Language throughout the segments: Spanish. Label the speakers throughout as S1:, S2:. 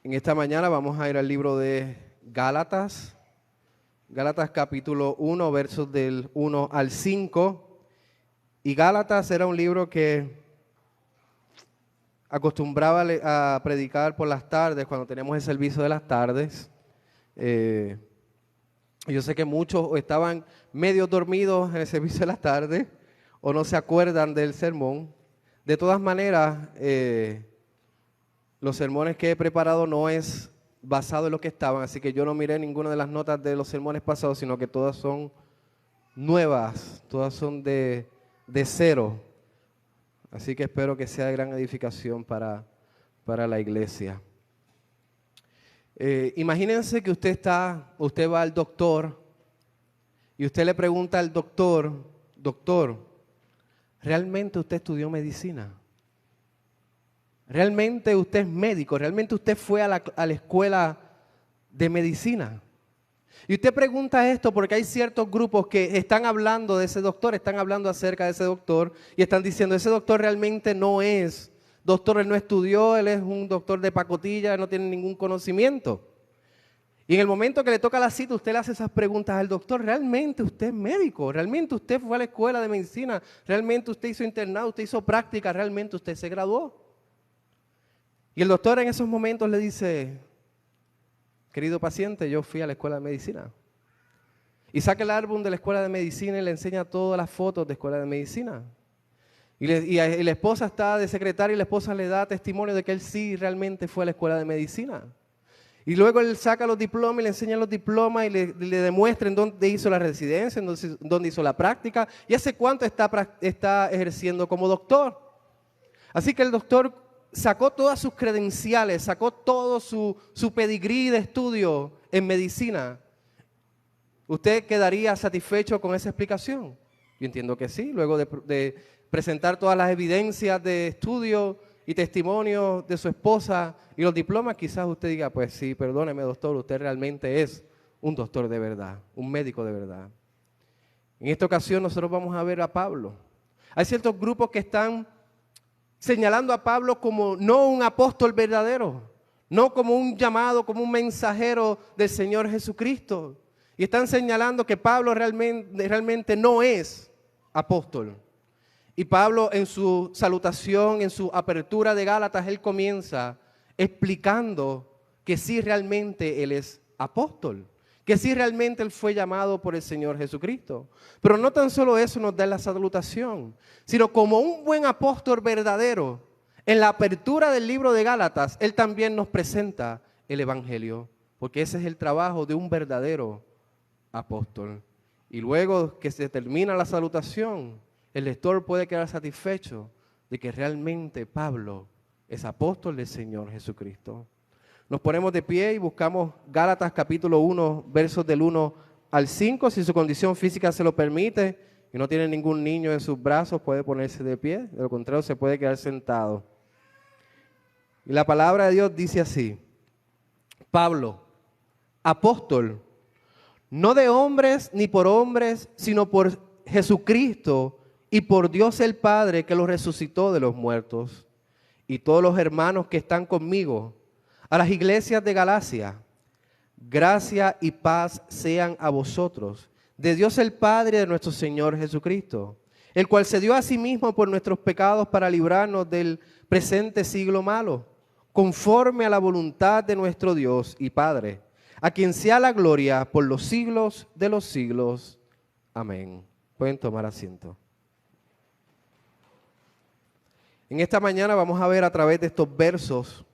S1: En esta mañana vamos a ir al libro de Gálatas, Gálatas capítulo 1, versos del 1 al 5. Y Gálatas era un libro que acostumbraba a predicar por las tardes, cuando tenemos el servicio de las tardes. Yo sé que muchos o estaban medio dormidos en el servicio de las tardes o no se acuerdan del sermón. De todas maneras, los sermones que he preparado no es basado en lo que estaban, así que yo no miré ninguna de las notas de los sermones pasados, sino que todas son nuevas, todas son de cero. Así que espero que sea de gran edificación para la iglesia. Imagínense que usted va al doctor y usted le pregunta al doctor, doctor, ¿realmente usted estudió medicina? ¿Realmente usted es médico? ¿Realmente usted fue a la escuela de medicina? Y usted pregunta esto porque hay ciertos grupos que están hablando de ese doctor, están hablando acerca de ese doctor y están diciendo, ese doctor realmente no es doctor, él no estudió, él es un doctor de pacotilla, no tiene ningún conocimiento. Y en el momento que le toca la cita, usted le hace esas preguntas al doctor, ¿realmente usted es médico? ¿Realmente usted fue a la escuela de medicina? ¿Realmente usted hizo internado? ¿Usted hizo práctica? ¿Realmente usted se graduó? Y el doctor en esos momentos le dice, querido paciente, yo fui a la escuela de medicina. Y saca el álbum de la escuela de medicina y le enseña todas las fotos de escuela de medicina. Y la esposa está de secretaria y la esposa le da testimonio de que él sí realmente fue a la escuela de medicina. Y luego él saca los diplomas y le enseña los diplomas y le demuestra en dónde hizo la residencia, en dónde hizo la práctica y hace cuánto está ejerciendo como doctor. Así que el doctor sacó todas sus credenciales, sacó todo su pedigrí de estudio en medicina. ¿Usted quedaría satisfecho con esa explicación? Yo entiendo que sí, luego de presentar todas las evidencias de estudio y testimonio de su esposa y los diplomas, quizás usted diga, pues sí, perdóneme doctor, usted realmente es un doctor de verdad, un médico de verdad. En esta ocasión nosotros vamos a ver a Pablo. Hay ciertos grupos que están señalando a Pablo como no un apóstol verdadero, no como un llamado, como un mensajero del Señor Jesucristo. Y están señalando que Pablo realmente no es apóstol. Y Pablo en su salutación, en su apertura de Gálatas, él comienza explicando que sí realmente él es apóstol, que sí realmente él fue llamado por el Señor Jesucristo. Pero no tan solo eso nos da la salutación, sino como un buen apóstol verdadero, en la apertura del libro de Gálatas, él también nos presenta el Evangelio, porque ese es el trabajo de un verdadero apóstol. Y luego que se termina la salutación, el lector puede quedar satisfecho de que realmente Pablo es apóstol del Señor Jesucristo. Nos ponemos de pie y buscamos Gálatas capítulo 1, versos del 1 al 5. Si su condición física se lo permite y no tiene ningún niño en sus brazos, puede ponerse de pie. De lo contrario, se puede quedar sentado. Y la palabra de Dios dice así: Pablo, apóstol, no de hombres ni por hombres, sino por Jesucristo y por Dios el Padre que lo resucitó de los muertos, y todos los hermanos que están conmigo, a las iglesias de Galacia, gracia y paz sean a vosotros, de Dios el Padre y de nuestro Señor Jesucristo, el cual se dio a sí mismo por nuestros pecados para librarnos del presente siglo malo, conforme a la voluntad de nuestro Dios y Padre, a quien sea la gloria por los siglos de los siglos. Amén. Pueden tomar asiento. En esta mañana vamos a ver a través de estos versos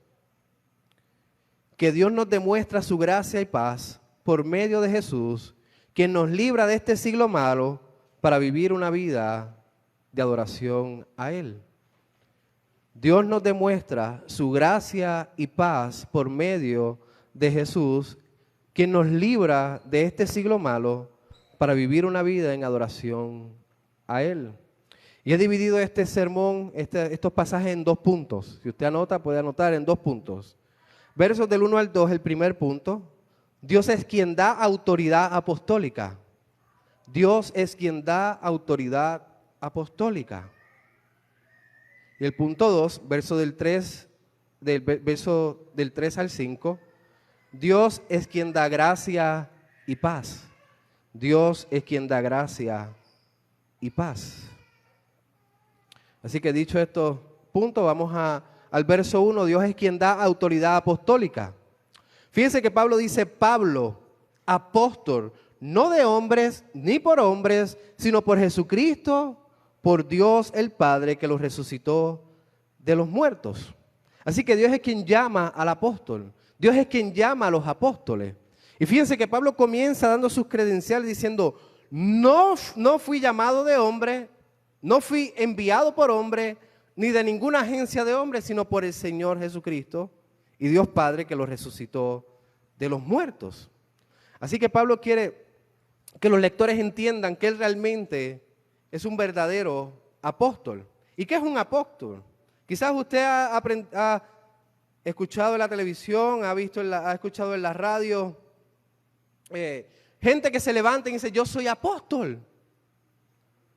S1: que Dios nos demuestra su gracia y paz por medio de Jesús, quien nos libra de este siglo malo para vivir una vida de adoración a Él. Dios nos demuestra su gracia y paz por medio de Jesús, quien nos libra de este siglo malo para vivir una vida en adoración a Él. Y he dividido este sermón, estos pasajes en 2 puntos. Si usted anota, puede anotar en 2 puntos. Versos del 1 al 2, el primer punto. Dios es quien da autoridad apostólica. Dios es quien da autoridad apostólica. Y el punto 2, verso del 3 verso del 3 al 5, Dios es quien da gracia y paz. Dios es quien da gracia y paz. Así que dicho estos puntos, vamos al verso 1. Dios es quien da autoridad apostólica. Fíjense que Pablo dice, Pablo, apóstol, no de hombres ni por hombres, sino por Jesucristo, por Dios el Padre que los resucitó de los muertos. Así que Dios es quien llama al apóstol. Dios es quien llama a los apóstoles. Y fíjense que Pablo comienza dando sus credenciales diciendo, no fui llamado de hombre, no fui enviado por hombre, ni de ninguna agencia de hombre, sino por el Señor Jesucristo y Dios Padre que lo resucitó de los muertos. Así que Pablo quiere que los lectores entiendan que él realmente es un verdadero apóstol. ¿Y qué es un apóstol? Quizás usted ha escuchado en la televisión, ha escuchado en la radio, gente que se levanta y dice, yo soy apóstol.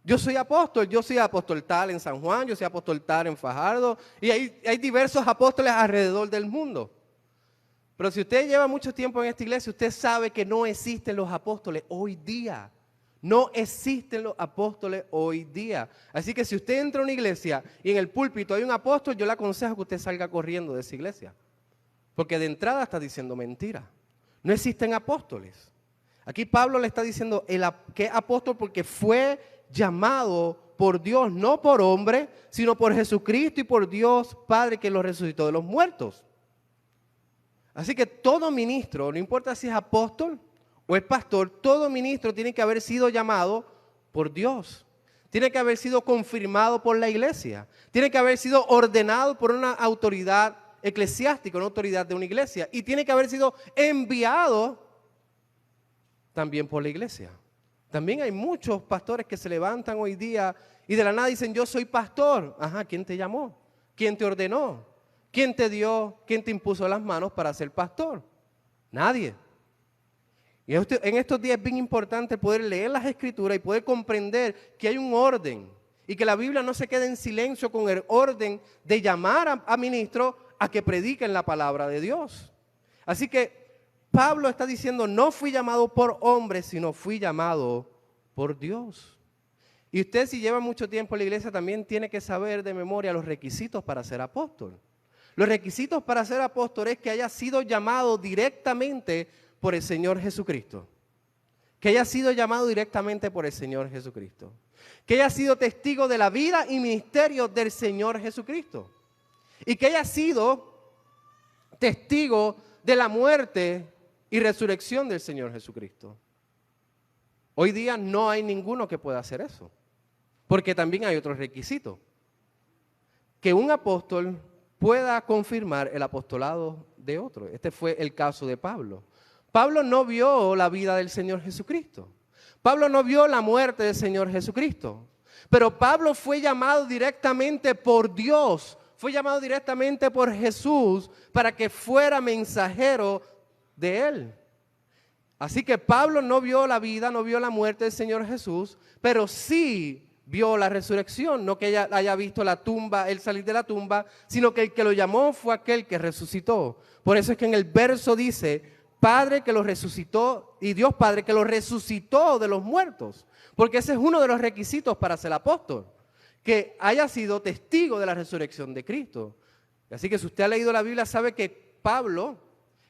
S1: Yo soy apóstol tal en San Juan, yo soy apóstol tal en Fajardo, y hay diversos apóstoles alrededor del mundo. Pero si usted lleva mucho tiempo en esta iglesia, usted sabe que no existen los apóstoles hoy día. No existen los apóstoles hoy día. Así que si usted entra a una iglesia y en el púlpito hay un apóstol, yo le aconsejo que usted salga corriendo de esa iglesia. Porque de entrada está diciendo mentira. No existen apóstoles. Aquí Pablo le está diciendo que es apóstol porque fue llamado por Dios, no por hombre, sino por Jesucristo y por Dios Padre que lo resucitó de los muertos. Así que todo ministro, no importa si es apóstol o es pastor, todo ministro tiene que haber sido llamado por Dios. Tiene que haber sido confirmado por la iglesia. Tiene que haber sido ordenado por una autoridad eclesiástica, una autoridad de una iglesia. Y tiene que haber sido enviado también por la iglesia. También hay muchos pastores que se levantan hoy día y de la nada dicen, yo soy pastor. Ajá, ¿quién te llamó? ¿Quién te ordenó? ¿Quién te impuso las manos para ser pastor? Nadie. Y en estos días es bien importante poder leer las escrituras y poder comprender que hay un orden y que la Biblia no se quede en silencio con el orden de llamar a ministros a que prediquen la palabra de Dios. Así que Pablo está diciendo, no fui llamado por hombres, sino fui llamado por Dios. Y usted, si lleva mucho tiempo en la iglesia, también tiene que saber de memoria los requisitos para ser apóstol. Los requisitos para ser apóstol es que haya sido llamado directamente por el Señor Jesucristo. Que haya sido llamado directamente por el Señor Jesucristo. Que haya sido testigo de la vida y ministerio del Señor Jesucristo. Y que haya sido testigo de la muerte y resurrección del Señor Jesucristo. Hoy día no hay ninguno que pueda hacer eso. Porque también hay otros requisitos. Que un apóstol pueda confirmar el apostolado de otro. Este fue el caso de Pablo. Pablo no vio la vida del Señor Jesucristo. Pablo no vio la muerte del Señor Jesucristo. Pero Pablo fue llamado directamente por Dios. Fue llamado directamente por Jesús para que fuera mensajero de Él. Así que Pablo no vio la vida, no vio la muerte del Señor Jesús, pero sí vio la resurrección, no que ella haya visto la tumba, él salir de la tumba, sino que el que lo llamó fue aquel que resucitó. Por eso es que en el verso dice, Padre que lo resucitó, y Dios Padre que lo resucitó de los muertos, porque ese es uno de los requisitos para ser apóstol, que haya sido testigo de la resurrección de Cristo. Así que si usted ha leído la Biblia sabe que Pablo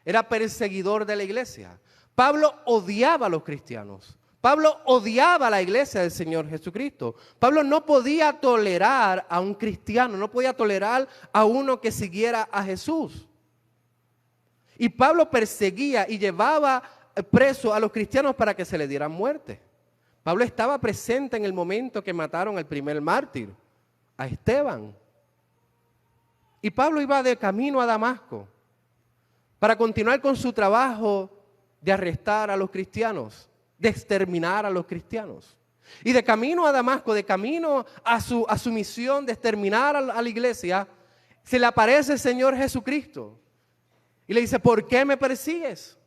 S1: era perseguidor de la iglesia. Pablo odiaba a los cristianos. Pablo odiaba a la iglesia del Señor Jesucristo. Pablo no podía tolerar a un cristiano, no podía tolerar a uno que siguiera a Jesús. Y Pablo perseguía y llevaba preso a los cristianos para que se le dieran muerte. Pablo estaba presente en el momento que mataron al primer mártir, a Esteban. Y Pablo iba de camino a Damasco para continuar con su trabajo de arrestar a los cristianos, de exterminar a los cristianos. Y de camino a Damasco, de camino a su misión de exterminar a la iglesia, se le aparece el Señor Jesucristo. Y le dice, ¿por qué me persigues?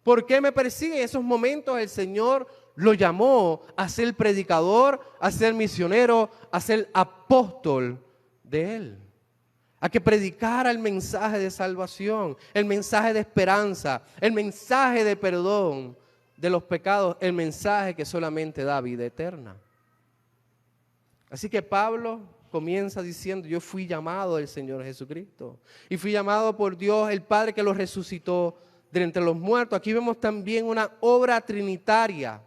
S1: ¿Por qué me persigues? En esos momentos el Señor lo llamó a ser predicador, a ser misionero, a ser apóstol de Él. a que predicara el mensaje de salvación, el mensaje de esperanza, el mensaje de perdón de los pecados, el mensaje que solamente da vida eterna. Así que Pablo comienza diciendo, yo fui llamado del Señor Jesucristo y fui llamado por Dios, el Padre que lo resucitó de entre los muertos. Aquí vemos también una obra trinitaria.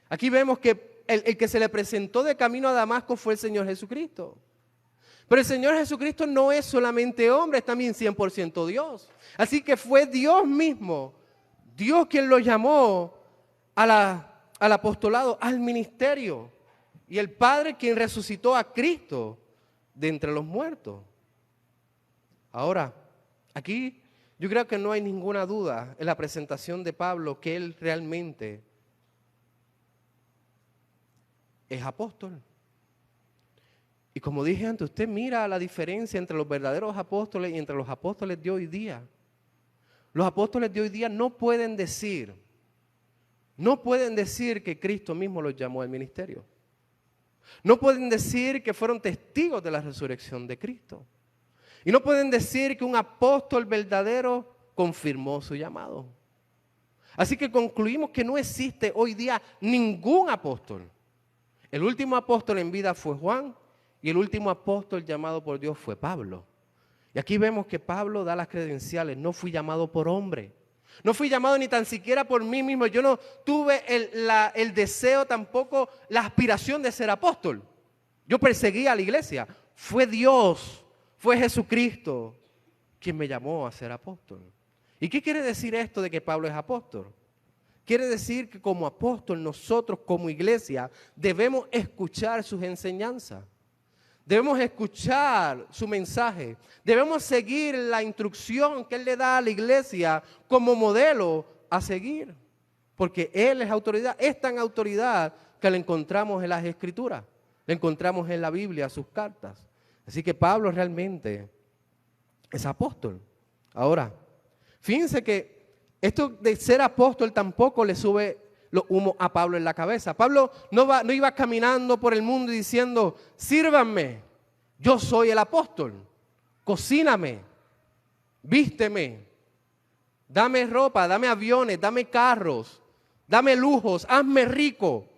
S1: Aquí vemos que el que se le presentó de camino a Damasco fue el Señor Jesucristo. Pero el Señor Jesucristo no es solamente hombre, es también 100% Dios. Así que fue Dios mismo, Dios quien lo llamó al apostolado, al ministerio. Y el Padre quien resucitó a Cristo de entre los muertos. Ahora, aquí yo creo que no hay ninguna duda en la presentación de Pablo que él realmente es apóstol. Y como dije antes, usted mira la diferencia entre los verdaderos apóstoles y entre los apóstoles de hoy día. Los apóstoles de hoy día no pueden decir que Cristo mismo los llamó al ministerio. No pueden decir que fueron testigos de la resurrección de Cristo. Y no pueden decir que un apóstol verdadero confirmó su llamado. Así que concluimos que no existe hoy día ningún apóstol. El último apóstol en vida fue Juan y el último apóstol llamado por Dios fue Pablo. Y aquí vemos que Pablo da las credenciales, no fui llamado por hombre. No fui llamado ni tan siquiera por mí mismo. Yo no tuve el deseo, tampoco la aspiración de ser apóstol. Yo perseguía a la iglesia. Fue Dios, fue Jesucristo quien me llamó a ser apóstol. ¿Y qué quiere decir esto de que Pablo es apóstol? Quiere decir que como apóstol nosotros como iglesia debemos escuchar sus enseñanzas. Debemos escuchar su mensaje. Debemos seguir la instrucción que Él le da a la iglesia como modelo a seguir. Porque Él es autoridad. Es tan autoridad que la encontramos en las Escrituras. La encontramos en la Biblia, sus cartas. Así que Pablo realmente es apóstol. Ahora, fíjense que esto de ser apóstol tampoco le sube los humos a Pablo en la cabeza. Pablo no iba caminando por el mundo diciendo, sírvanme, yo soy el apóstol, cocíname, vísteme, dame ropa, dame aviones, dame carros, dame lujos, hazme rico.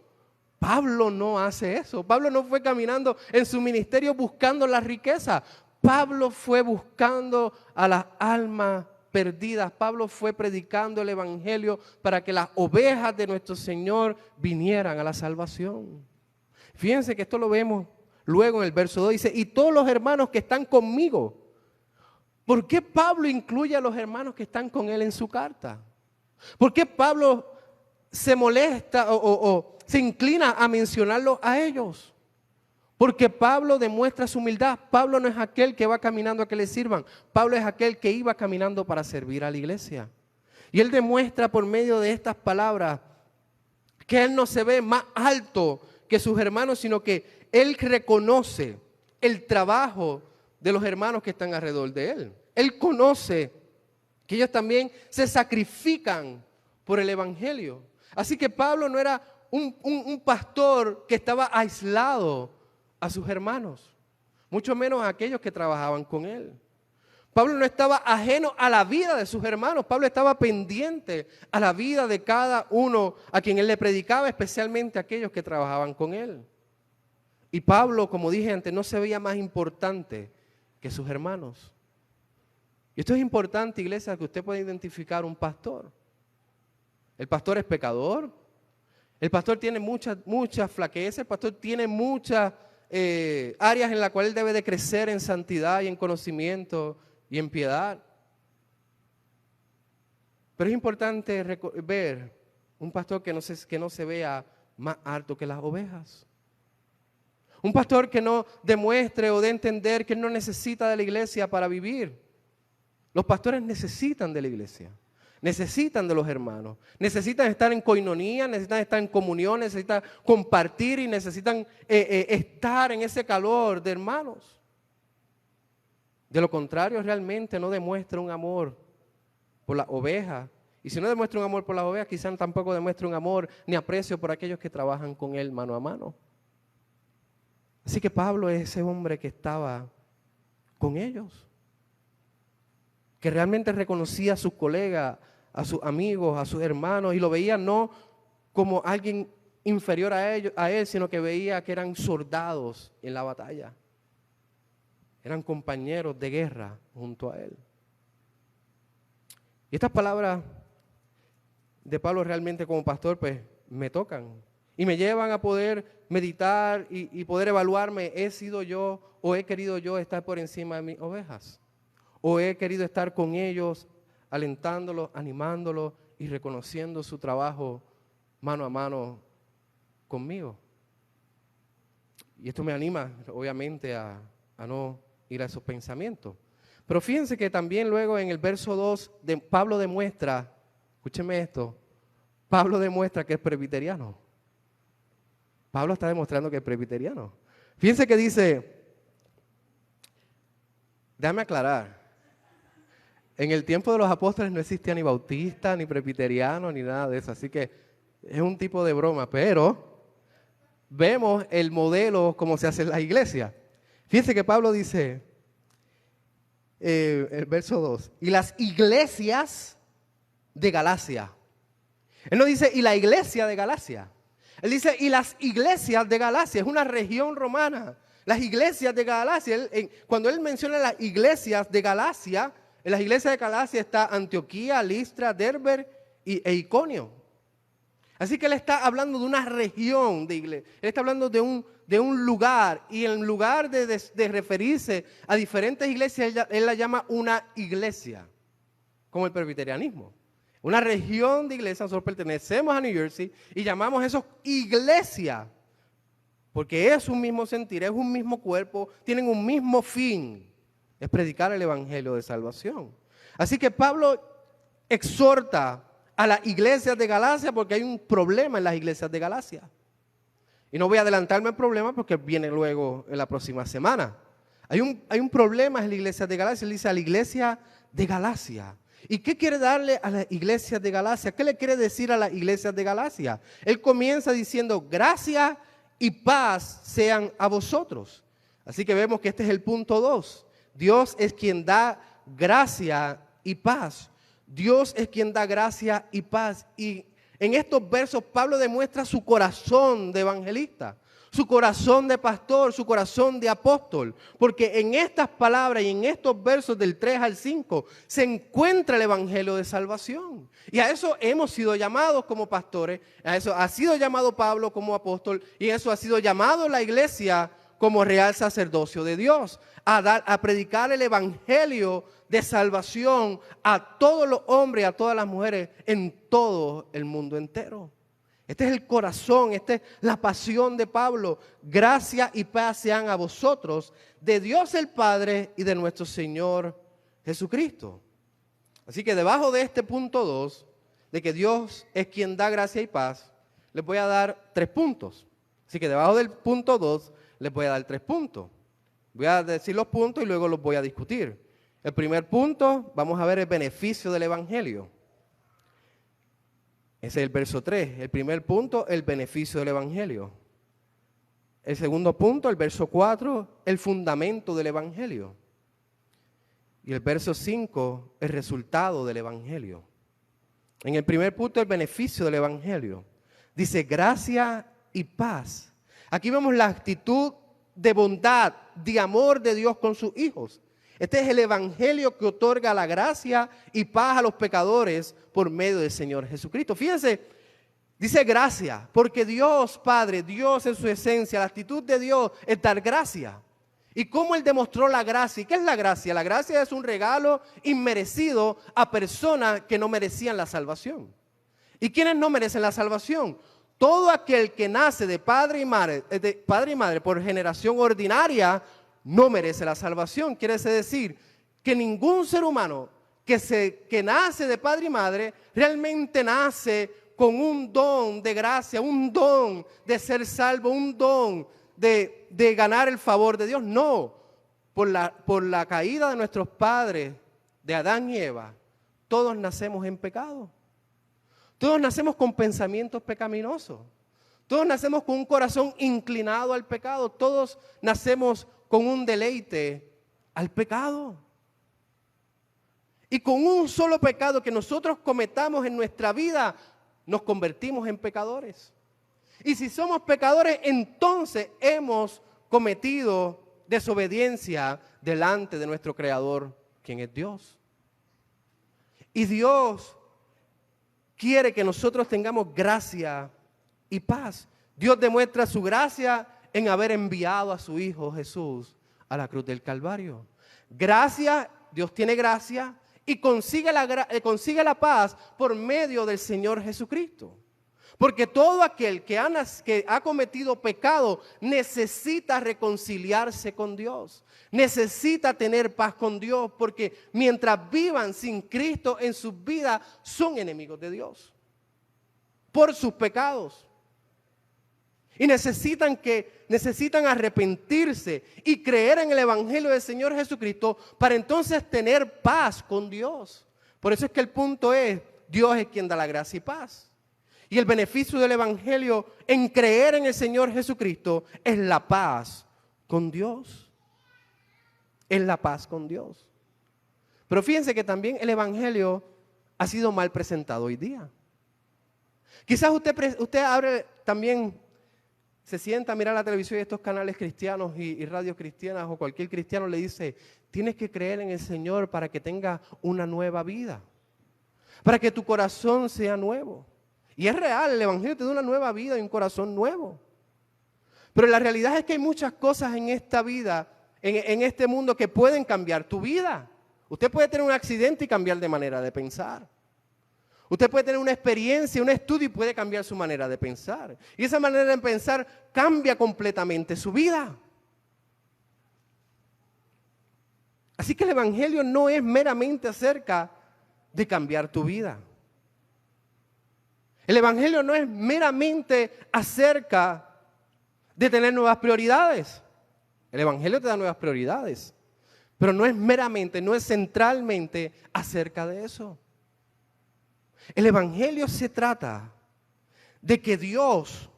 S1: Pablo no hace eso. Pablo no fue caminando en su ministerio buscando la riqueza. Pablo fue buscando a las almas perdidas. Pablo fue predicando el evangelio para que las ovejas de nuestro Señor vinieran a la salvación. Fíjense que esto lo vemos luego en el verso 2. Dice, y todos los hermanos que están conmigo. ¿Por qué Pablo incluye a los hermanos que están con él en su carta? ¿Por qué Pablo se molesta o se inclina a mencionarlos a ellos? Porque Pablo demuestra su humildad. Pablo no es aquel que va caminando a que le sirvan. Pablo es aquel que iba caminando para servir a la iglesia. Y él demuestra por medio de estas palabras que él no se ve más alto que sus hermanos, sino que él reconoce el trabajo de los hermanos que están alrededor de él. Él conoce que ellos también se sacrifican por el evangelio. Así que Pablo no era un pastor que estaba aislado a sus hermanos, mucho menos a aquellos que trabajaban con él. Pablo no estaba ajeno a la vida de sus hermanos. Pablo estaba pendiente a la vida de cada uno a quien él le predicaba, especialmente a aquellos que trabajaban con él. Y Pablo, como dije antes, no se veía más importante que sus hermanos. Y esto es importante, iglesia, que usted pueda identificar un pastor. El pastor es pecador. El pastor tiene muchas flaquezas. El pastor tiene muchas áreas en las cuales él debe de crecer en santidad y en conocimiento y en piedad. Pero es importante ver un pastor que no se vea más alto que las ovejas. Un pastor que no demuestre o dé a entender que él no necesita de la iglesia para vivir. Los pastores necesitan de la iglesia. Necesitan de los hermanos, necesitan estar en coinonía, necesitan estar en comunión, necesitan compartir y necesitan estar en ese calor de hermanos. De lo contrario, realmente no demuestra un amor por la oveja. Y si no demuestra un amor por las ovejas, quizás tampoco demuestra un amor ni aprecio por aquellos que trabajan con él mano a mano. Así que Pablo es ese hombre que estaba con ellos. Que realmente reconocía a sus colegas, a sus amigos, a sus hermanos, y lo veía no como alguien inferior a él, sino que veía que eran soldados en la batalla. Eran compañeros de guerra junto a él. Y estas palabras de Pablo realmente como pastor pues me tocan y me llevan a poder meditar y poder evaluarme, ¿he sido yo o he querido yo estar por encima de mis ovejas? ¿O he querido estar con ellos, alentándolos, animándolos y reconociendo su trabajo mano a mano conmigo? Y esto me anima, obviamente, a no ir a esos pensamientos. Pero fíjense que también luego en el verso 2, Pablo demuestra, escúcheme esto, Pablo demuestra que es presbiteriano. Pablo está demostrando que es presbiteriano. Fíjense que dice, déjame aclarar, en el tiempo de los apóstoles no existía ni bautista, ni presbiteriano, ni nada de eso, así que es un tipo de broma, pero vemos el modelo como se hace en la iglesia. Fíjense que Pablo dice, el verso 2, y las iglesias de Galacia. Él no dice, y la iglesia de Galacia. Él dice, y las iglesias de Galacia. Es una región romana. Las iglesias de Galacia. Cuando él menciona las iglesias de Galacia, en las iglesias de Galacia está Antioquía, Listra, Derbe e Iconio. Así que él está hablando de una región de iglesia. Él está hablando de un lugar. Y en lugar de referirse a diferentes iglesias, él la llama una iglesia. Como el presbiterianismo. Una región de iglesias. Nosotros pertenecemos a New Jersey y llamamos eso iglesia. Porque es un mismo sentir, es un mismo cuerpo, tienen un mismo fin. Es predicar el evangelio de salvación. Así que Pablo exhorta a las iglesias de Galacia porque hay un problema en las iglesias de Galacia. Y no voy a adelantarme al problema porque viene luego en la próxima semana. Hay un problema en las iglesias de Galacia. Él dice a la iglesia de Galacia. ¿Y qué quiere darle a las iglesias de Galacia? ¿Qué le quiere decir a las iglesias de Galacia? Él comienza diciendo, gracia y paz sean a vosotros. Así que vemos que este es el punto 2. Dios es quien da gracia y paz. Dios es quien da gracia y paz. Y en estos versos Pablo demuestra su corazón de evangelista, su corazón de pastor, su corazón de apóstol. Porque en estas palabras y en estos versos del 3 al 5 se encuentra el evangelio de salvación. Y a eso hemos sido llamados como pastores, a eso ha sido llamado Pablo como apóstol y a eso ha sido llamado la iglesia como real sacerdocio de Dios, a predicar el evangelio de salvación a todos los hombres y a todas las mujeres en todo el mundo entero. Este es el corazón, esta es la pasión de Pablo. Gracia y paz sean a vosotros, de Dios el Padre y de nuestro Señor Jesucristo. Así que debajo de este punto 2, de que Dios es quien da gracia y paz, les voy a dar 3 puntos. Así que debajo del punto 2 les voy a dar 3 puntos. Voy a decir los puntos y luego los voy a discutir. El primer punto, vamos a ver el beneficio del evangelio. Ese es el verso 3. El primer punto, el beneficio del evangelio. El segundo punto, el verso 4, el fundamento del evangelio. Y el verso 5, el resultado del evangelio. En el primer punto, el beneficio del evangelio. Dice gracia y paz. Aquí vemos la actitud de bondad, de amor de Dios con sus hijos. Este es el evangelio que otorga la gracia y paz a los pecadores por medio del Señor Jesucristo. Fíjense, dice gracia, porque Dios Padre, Dios en su esencia, la actitud de Dios es dar gracia. ¿Y cómo Él demostró la gracia? ¿Y qué es la gracia? La gracia es un regalo inmerecido a personas que no merecían la salvación. ¿Y quiénes no merecen la salvación? Todo aquel que nace de padre y madre por generación ordinaria no merece la salvación. Quiere decir que ningún ser humano que nace de padre y madre realmente nace con un don de gracia, un don de ser salvo, un don de ganar el favor de Dios. No, por la caída de nuestros padres, de Adán y Eva, todos nacemos en pecado. Todos nacemos con pensamientos pecaminosos. Todos nacemos con un corazón inclinado al pecado. Todos nacemos con un deleite al pecado. Y con un solo pecado que nosotros cometamos en nuestra vida, nos convertimos en pecadores. Y si somos pecadores, entonces hemos cometido desobediencia delante de nuestro Creador, quien es Dios. Y Dios quiere que nosotros tengamos gracia y paz. Dios demuestra su gracia en haber enviado a su Hijo Jesús a la cruz del Calvario. Gracia, Dios tiene gracia y consigue la paz por medio del Señor Jesucristo. Porque todo aquel que ha cometido pecado necesita reconciliarse con Dios. Necesita tener paz con Dios, porque mientras vivan sin Cristo en sus vidas, son enemigos de Dios por sus pecados. Y necesitan arrepentirse y creer en el Evangelio del Señor Jesucristo para entonces tener paz con Dios. Por eso es que el punto es, Dios es quien da la gracia y paz. Y el beneficio del Evangelio en creer en el Señor Jesucristo es la paz con Dios. Es la paz con Dios. Pero fíjense que también el Evangelio ha sido mal presentado hoy día. Quizás usted abre también, se sienta a mirar la televisión y estos canales cristianos y radios cristianas, o cualquier cristiano le dice, tienes que creer en el Señor para que tenga una nueva vida, para que tu corazón sea nuevo. Y es real, el Evangelio te da una nueva vida y un corazón nuevo. Pero la realidad es que hay muchas cosas en esta vida, en este mundo, que pueden cambiar tu vida. Usted puede tener un accidente y cambiar de manera de pensar. Usted puede tener una experiencia, un estudio y puede cambiar su manera de pensar. Y esa manera de pensar cambia completamente su vida. Así que el Evangelio no es meramente acerca de cambiar tu vida. El Evangelio no es meramente acerca de tener nuevas prioridades. El Evangelio te da nuevas prioridades, pero no es meramente, no es centralmente acerca de eso. El Evangelio se trata de que Dios,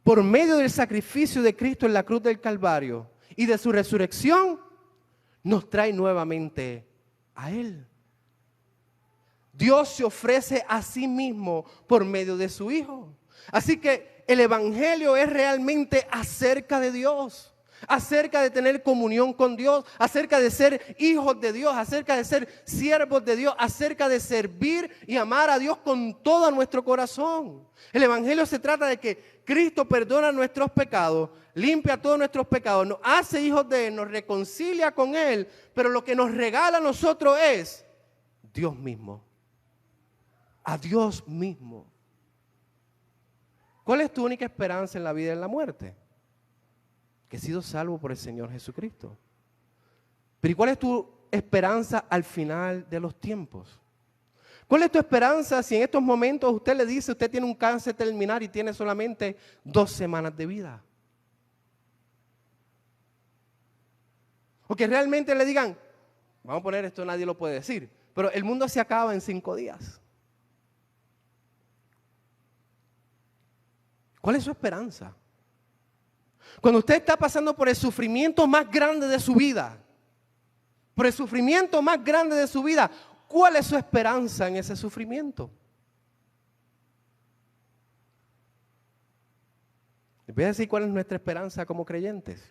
S1: por medio del sacrificio de Cristo en la cruz del Calvario y de su resurrección, nos trae nuevamente a Él. Dios se ofrece a sí mismo por medio de su Hijo. Así que el Evangelio es realmente acerca de Dios, acerca de tener comunión con Dios, acerca de ser hijos de Dios, acerca de ser siervos de Dios, acerca de servir y amar a Dios con todo nuestro corazón. El Evangelio se trata de que Cristo perdona nuestros pecados, limpia todos nuestros pecados, nos hace hijos de Él, nos reconcilia con Él, pero lo que nos regala a nosotros es Dios mismo. A Dios mismo. ¿Cuál es tu única esperanza en la vida y en la muerte? Que he sido salvo por el Señor Jesucristo. Pero ¿y cuál es tu esperanza al final de los tiempos? ¿Cuál es tu esperanza si en estos momentos usted le dice, usted tiene un cáncer terminal y tiene solamente 2 semanas de vida? O que realmente le digan, vamos a poner esto, nadie lo puede decir, pero el mundo se acaba en 5 días. ¿Cuál es su esperanza? Cuando usted está pasando por el sufrimiento más grande de su vida, por el sufrimiento más grande de su vida, ¿cuál es su esperanza en ese sufrimiento? Les voy a decir cuál es nuestra esperanza como creyentes.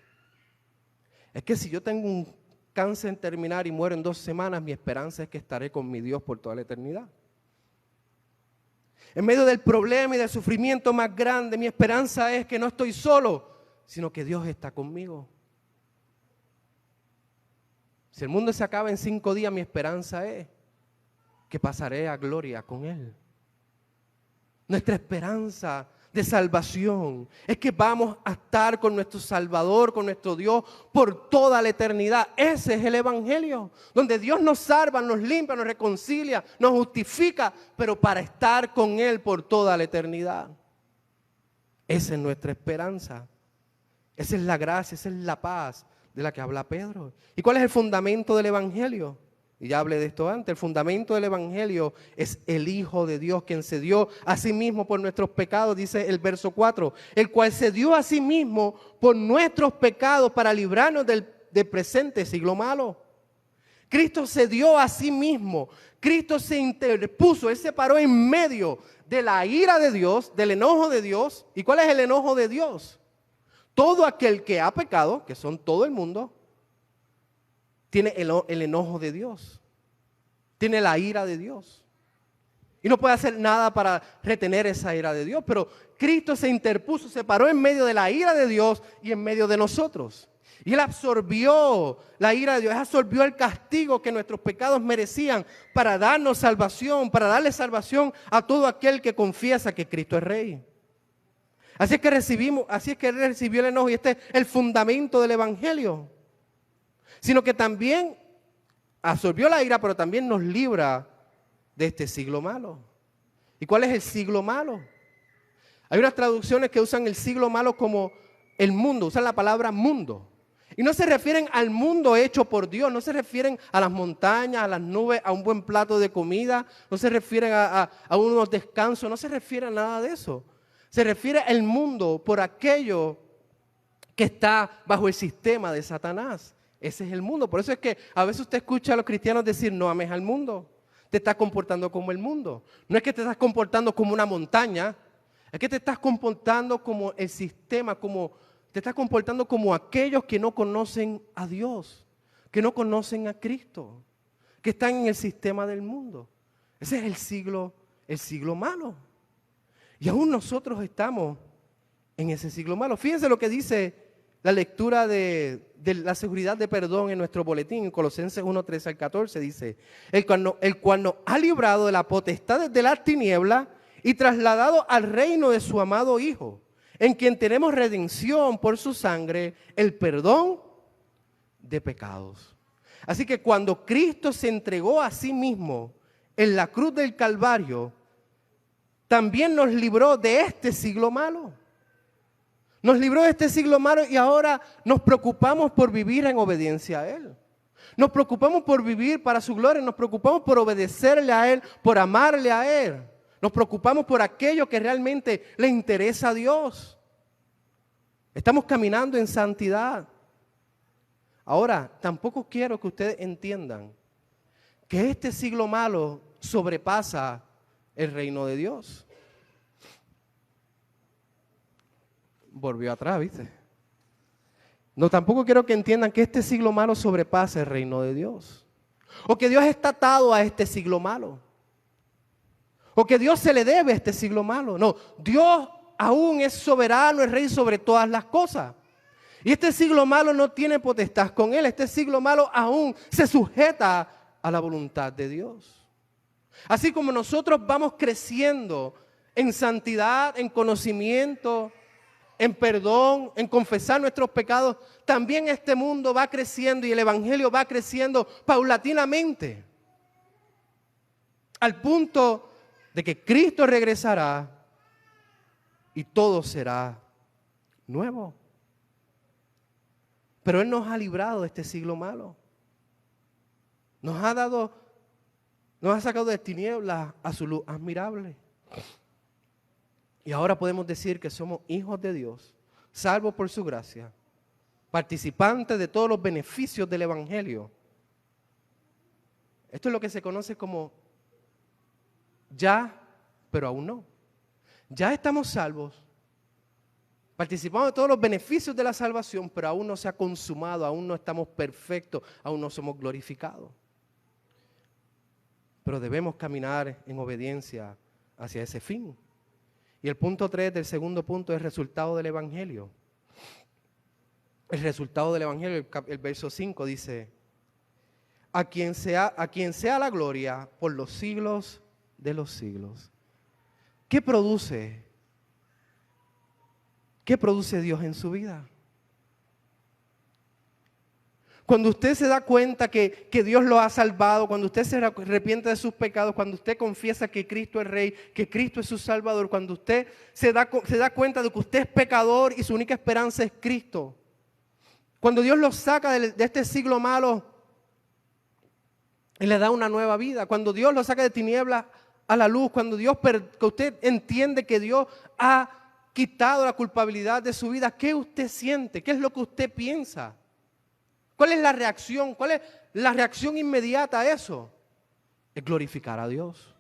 S1: Es que si yo tengo un cáncer terminal y muero en 2 semanas, mi esperanza es que estaré con mi Dios por toda la eternidad. En medio del problema y del sufrimiento más grande, mi esperanza es que no estoy solo, sino que Dios está conmigo. Si el mundo se acaba en 5 días, mi esperanza es que pasaré a gloria con Él. Nuestra esperanza de salvación es que vamos a estar con nuestro Salvador, con nuestro Dios por toda la eternidad. Ese es el Evangelio, donde Dios nos salva, nos limpia, nos reconcilia, nos justifica, pero para estar con Él por toda la eternidad. Esa es nuestra esperanza. Esa es la gracia, esa es la paz de la que habla Pedro. ¿Y cuál es el fundamento del Evangelio? Y ya hablé de esto antes. El fundamento del Evangelio es el Hijo de Dios, quien se dio a sí mismo por nuestros pecados, dice el verso 4, el cual se dio a sí mismo por nuestros pecados para librarnos del del presente siglo malo. Cristo se dio a sí mismo. Cristo se interpuso. Él se paró en medio de la ira de Dios, del enojo de Dios. ¿Y cuál es el enojo de Dios? Todo aquel que ha pecado, que son todo el mundo, tiene el enojo de Dios. Tiene la ira de Dios. Y no puede hacer nada para retener esa ira de Dios. Pero Cristo se interpuso, se paró en medio de la ira de Dios y en medio de nosotros. Y Él absorbió la ira de Dios, Él absorbió el castigo que nuestros pecados merecían para darnos salvación, para darle salvación a todo aquel que confiesa que Cristo es Rey. Así es que Él recibió el enojo y este es el fundamento del Evangelio. Sino que también absorbió la ira, pero también nos libra de este siglo malo. ¿Y cuál es el siglo malo? Hay unas traducciones que usan el siglo malo como el mundo, usan la palabra mundo. Y no se refieren al mundo hecho por Dios, no se refieren a las montañas, a las nubes, a un buen plato de comida, no se refieren a unos descansos, no se refiere a nada de eso. Se refiere al mundo por aquello que está bajo el sistema de Satanás. Ese es el mundo. Por eso es que a veces usted escucha a los cristianos decir, no ames al mundo. Te estás comportando como el mundo. No es que te estás comportando como una montaña, es que te estás comportando como el sistema, te estás comportando como aquellos que no conocen a Dios, que no conocen a Cristo, que están en el sistema del mundo. Ese es el siglo malo. Y aún nosotros estamos en ese siglo malo. Fíjense lo que dice la lectura de la seguridad de perdón en nuestro boletín, en Colosenses 1, 13 al 14, dice, el cual nos ha librado de la potestad de las tinieblas y trasladado al reino de su amado Hijo, en quien tenemos redención por su sangre, el perdón de pecados. Así que cuando Cristo se entregó a sí mismo en la cruz del Calvario, también nos libró de este siglo malo. Nos libró de este siglo malo y ahora nos preocupamos por vivir en obediencia a Él. Nos preocupamos por vivir para su gloria, nos preocupamos por obedecerle a Él, por amarle a Él. Nos preocupamos por aquello que realmente le interesa a Dios. Estamos caminando en santidad. Ahora, tampoco quiero que ustedes entiendan que este siglo malo sobrepasa el reino de Dios. Volvió atrás, ¿viste? No, tampoco quiero que entiendan que este siglo malo sobrepasa el reino de Dios. O que Dios está atado a este siglo malo. O que Dios se le debe a este siglo malo. No, Dios aún es soberano, es rey sobre todas las cosas. Y este siglo malo no tiene potestad con Él. Este siglo malo aún se sujeta a la voluntad de Dios. Así como nosotros vamos creciendo en santidad, en conocimiento, en perdón, en confesar nuestros pecados, también este mundo va creciendo y el Evangelio va creciendo paulatinamente. Al punto de que Cristo regresará y todo será nuevo. Pero Él nos ha librado de este siglo malo. Nos ha sacado de tinieblas a su luz admirable. Y ahora podemos decir que somos hijos de Dios, salvos por su gracia, participantes de todos los beneficios del Evangelio. Esto es lo que se conoce como ya, pero aún no. Ya estamos salvos, participamos de todos los beneficios de la salvación, pero aún no se ha consumado, aún no estamos perfectos, aún no somos glorificados. Pero debemos caminar en obediencia hacia ese fin. Y el punto 3 del segundo punto es el resultado del Evangelio. El resultado del Evangelio, el verso 5 dice, a quien sea la gloria por los siglos de los siglos. ¿Qué produce? ¿Qué produce Dios en su vida? Cuando usted se da cuenta que Dios lo ha salvado, cuando usted se arrepiente de sus pecados, cuando usted confiesa que Cristo es Rey, que Cristo es su Salvador, cuando usted se da cuenta de que usted es pecador y su única esperanza es Cristo. Cuando Dios lo saca de este siglo malo y le da una nueva vida, cuando Dios lo saca de tinieblas a la luz, cuando que usted entiende que Dios ha quitado la culpabilidad de su vida, ¿qué usted siente? ¿Qué es lo que usted piensa? ¿Cuál es la reacción? ¿Cuál es la reacción inmediata a eso? Es glorificar a Dios.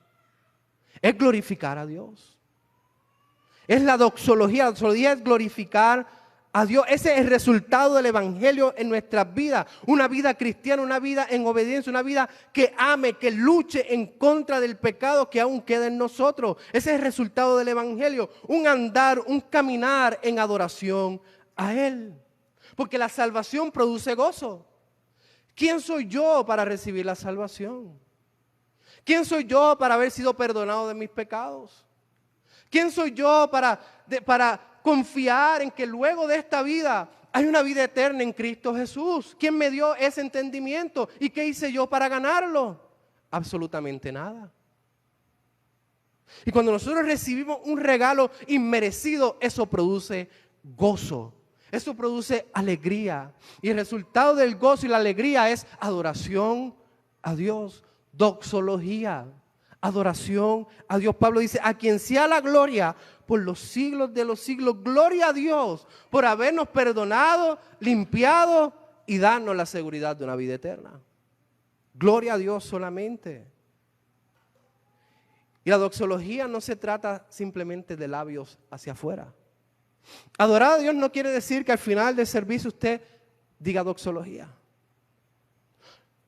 S1: Es glorificar a Dios. Es la doxología. La doxología es glorificar a Dios. Ese es el resultado del evangelio en nuestras vidas. Una vida cristiana, una vida en obediencia, una vida que ame, que luche en contra del pecado que aún queda en nosotros. Ese es el resultado del evangelio. Un andar, un caminar en adoración a Él. Porque la salvación produce gozo. ¿Quién soy yo para recibir la salvación? ¿Quién soy yo para haber sido perdonado de mis pecados? ¿Quién soy yo para confiar en que luego de esta vida hay una vida eterna en Cristo Jesús? ¿Quién me dio ese entendimiento? ¿Y qué hice yo para ganarlo? Absolutamente nada. Y cuando nosotros recibimos un regalo inmerecido, eso produce gozo. Eso produce alegría. Y el resultado del gozo y la alegría es adoración a Dios. Doxología, adoración a Dios. Pablo dice, a quien sea la gloria por los siglos de los siglos. Gloria a Dios por habernos perdonado, limpiado y darnos la seguridad de una vida eterna. Gloria a Dios solamente. Y la doxología no se trata simplemente de labios hacia afuera. Adorar a Dios no quiere decir que al final del servicio usted diga doxología.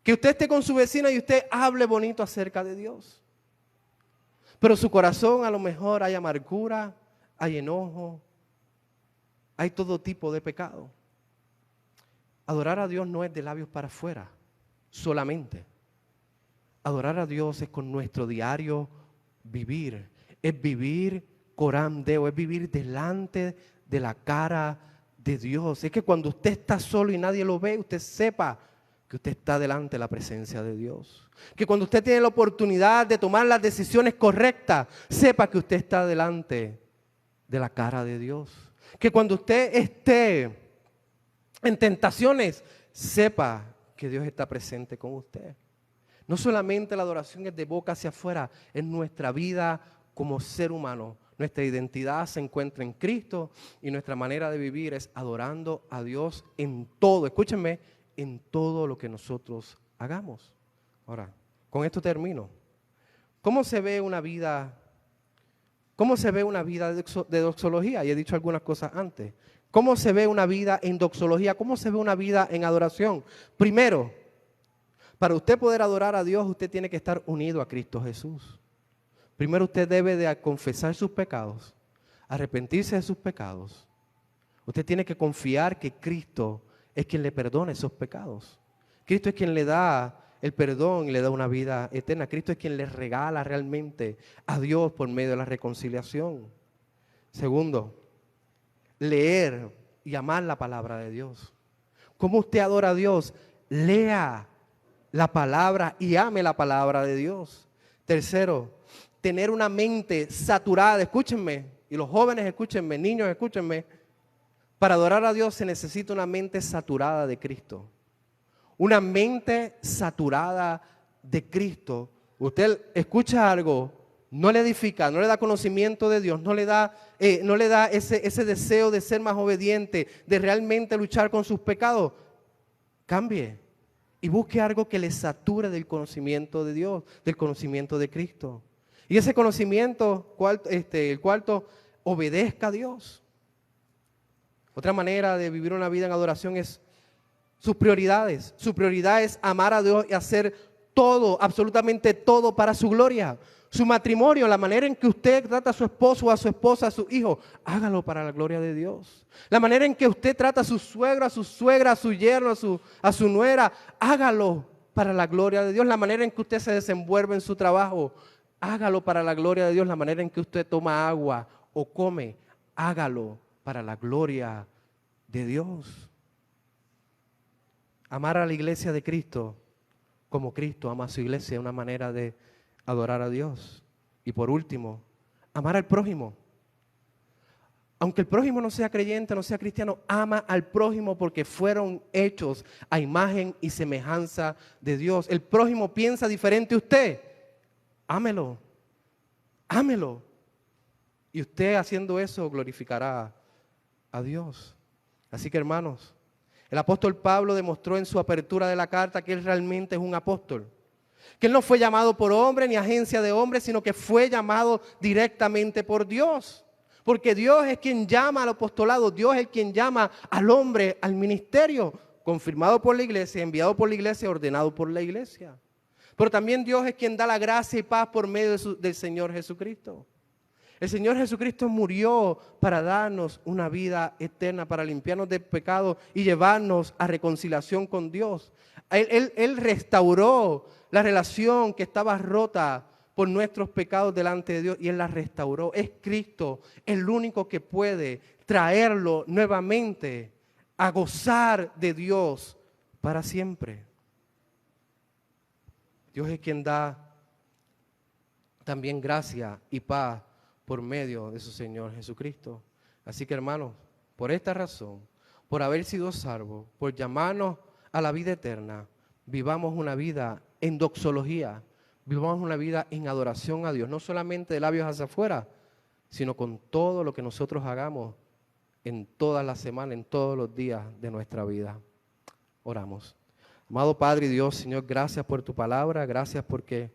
S1: Que usted esté con su vecina y usted hable bonito acerca de Dios. Pero su corazón a lo mejor hay amargura, hay enojo, hay todo tipo de pecado. Adorar a Dios no es de labios para afuera solamente. Adorar a Dios es con nuestro diario vivir. Es vivir coram deo, es vivir delante de la cara de Dios. Es que cuando usted está solo y nadie lo ve, usted sepa que usted está delante de la presencia de Dios. Que cuando usted tiene la oportunidad de tomar las decisiones correctas, sepa que usted está delante de la cara de Dios. Que cuando usted esté en tentaciones, sepa que Dios está presente con usted. No solamente la adoración es de boca hacia afuera, es nuestra vida como ser humano. Nuestra identidad se encuentra en Cristo y nuestra manera de vivir es adorando a Dios en todo. Escúchenme, en todo lo que nosotros hagamos. Ahora, con esto termino. ¿Cómo se ve una vida de doxología? Y he dicho algunas cosas antes. ¿Cómo se ve una vida en doxología? ¿Cómo se ve una vida en adoración? Primero, para usted poder adorar a Dios, usted tiene que estar unido a Cristo Jesús. Primero usted debe de confesar sus pecados, arrepentirse de sus pecados. Usted tiene que confiar que Cristo es quien le perdona esos pecados. Cristo es quien le da el perdón y le da una vida eterna. Cristo es quien le regala realmente a Dios por medio de la reconciliación. Segundo, leer y amar la palabra de Dios. ¿Cómo usted adora a Dios? Lea la palabra y ame la palabra de Dios. Tercero, tener una mente saturada. Escúchenme, y los jóvenes escúchenme, niños escúchenme. Para adorar a Dios se necesita una mente saturada de Cristo. Una mente saturada de Cristo. Usted escucha algo, no le edifica, no le da conocimiento de Dios, no le da ese deseo de ser más obediente, de realmente luchar con sus pecados. Cambie y busque algo que le sature del conocimiento de Dios, del conocimiento de Cristo. Y ese conocimiento, el cuarto, obedezca a Dios. Otra manera de vivir una vida en adoración es sus prioridades. Su prioridad es amar a Dios y hacer todo, absolutamente todo para su gloria. Su matrimonio, la manera en que usted trata a su esposo o a su esposa, a su hijo, hágalo para la gloria de Dios. La manera en que usted trata a su suegro, a su suegra, a su yerno, a su nuera, hágalo para la gloria de Dios. La manera en que usted se desenvuelve en su trabajo, hágalo para la gloria de Dios. La manera en que usted toma agua o come, hágalo para la gloria de Dios. Amar a la iglesia de Cristo como Cristo ama a su iglesia es una manera de adorar a Dios. Y por último, amar al prójimo. Aunque el prójimo no sea creyente, no sea cristiano, ama al prójimo porque fueron hechos a imagen y semejanza de Dios. El prójimo piensa diferente a usted. Ámelo. Ámelo. Y usted haciendo eso glorificará a Dios. Así que hermanos, El apóstol Pablo demostró en su apertura de la carta que él realmente es un apóstol. Que él no fue llamado por hombre ni agencia de hombre, sino que fue llamado directamente por Dios. Porque Dios es quien llama al apostolado, Dios es quien llama al hombre al ministerio, confirmado por la iglesia, enviado por la iglesia, ordenado por la iglesia. Pero también Dios es quien da la gracia y paz por medio del Señor Jesucristo. El Señor Jesucristo murió para darnos una vida eterna, para limpiarnos del pecado y llevarnos a reconciliación con Dios. Él restauró la relación que estaba rota por nuestros pecados delante de Dios y Él la restauró. Es Cristo el único que puede traerlo nuevamente a gozar de Dios para siempre. Dios es quien da también gracia y paz por medio de su Señor Jesucristo. Así que, hermanos, por esta razón, por haber sido salvos, por llamarnos a la vida eterna, vivamos una vida en doxología, vivamos una vida en adoración a Dios, no solamente de labios hacia afuera, sino con todo lo que nosotros hagamos en todas las semanas, en todos los días de nuestra vida. Oramos. Amado Padre y Dios, Señor, gracias por tu palabra, gracias porque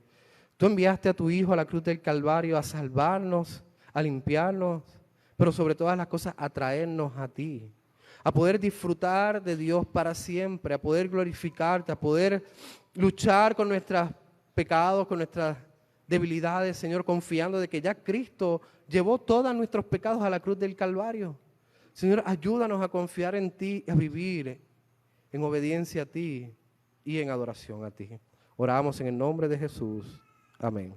S1: tú enviaste a tu Hijo a la cruz del Calvario a salvarnos, a limpiarnos, pero sobre todas las cosas a traernos a ti, a poder disfrutar de Dios para siempre, a poder glorificarte, a poder luchar con nuestros pecados, con nuestras debilidades, Señor, confiando de que ya Cristo llevó todos nuestros pecados a la cruz del Calvario. Señor, ayúdanos a confiar en ti, a vivir en obediencia a ti y en adoración a ti. Oramos en el nombre de Jesús. Amén.